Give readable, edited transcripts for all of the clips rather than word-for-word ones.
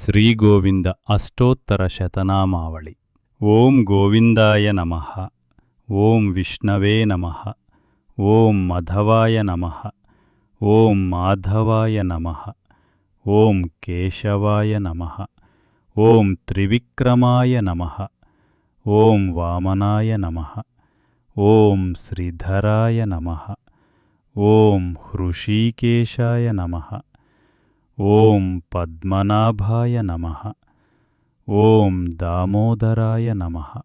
ಶ್ರೀಗೋವಿಂದ ಅಷ್ಟೋತ್ತರ ಶತನಾಮಾವಳಿ. ಓಂ ಗೋವಿಂದಾಯ ನಮಃ. ಓಂ ವಿಷ್ಣವೇ ನಮಃ. ಓಂ ಮಧವಾಯ ನಮಃ. ಓಂ ಮಾಧವಾಯ ನಮಃ. ಓಂ ಕೇಶವಾಯ ನಮಃ. ಓಂ ತ್ರಿವಿಕ್ರಮಾಯ ನಮಃ. ಓಂ ವಾಮನಾಯ ನಮಃ. ಓಂ ಶ್ರೀಧರಾಯ ನಮಃ. ಓಂ ಹೃಷೀಕೇಶಾಯ ನಮಃ. ಓಂ ಪದ್ಮನಾಭಾಯ ನಮಃ. ಓಂ ದಾಮೋದರಾಯ ನಮಃ.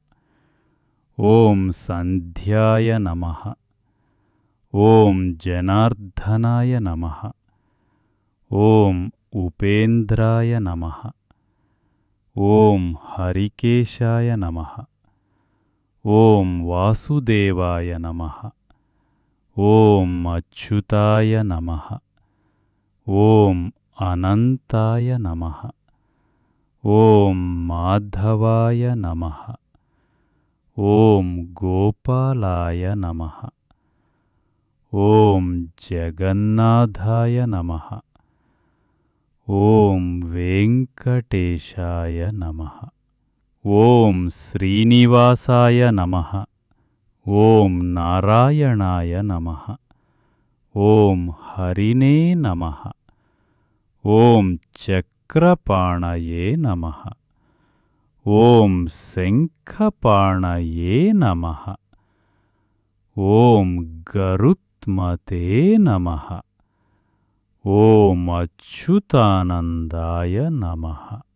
ಓಂ ಸಂಧ್ಯಾಯ ನಮಃ. ಓಂ ಜನಾರ್ದನಾಯ ನಮಃ. ಓಂ ಉಪೇಂದ್ರಾಯ ನಮಃ. ಓಂ ಹರಿಕೇಶಾಯ ನಮಃ. ಓಂ ವಾಸುದೇವಾಯ ನಮಃ. ಓಂ ಅಚ್ಯುತಾಯ ನಮಃ. ಓಂ ಅನಂತಾಯ ನಮಃ. ಓಂ ಮಾಧವಾಯ ನಮಃ. ಓಂ ಗೋಪಾಲಾಯ ನಮಃ. ಓಂ ಜಗನ್ನಾಥಾಯ ನಮಃ. ಓಂ ವೆಂಕಟೇಶಾಯ ನಮಃ. ಓಂ ಶ್ರೀನಿವಾಸಾಯ ನಮಃ. ಓಂ ನಾರಾಯಣಾಯ ನಮಃ. ಓಂ ಹರಿನೇ ನಮಃ. ಓಂ ಚಕ್ರಪಾಣಯೇ ನಮಃ. ಓಂ ಶಂಖಪಾಣಯೇ ನಮಃ. ಓಂ ಗರುತ್ಮತೇ ನಮಃ. ಓಂ ಅಚ್ಯುತಾನಂದಾಯ ನಮಃ.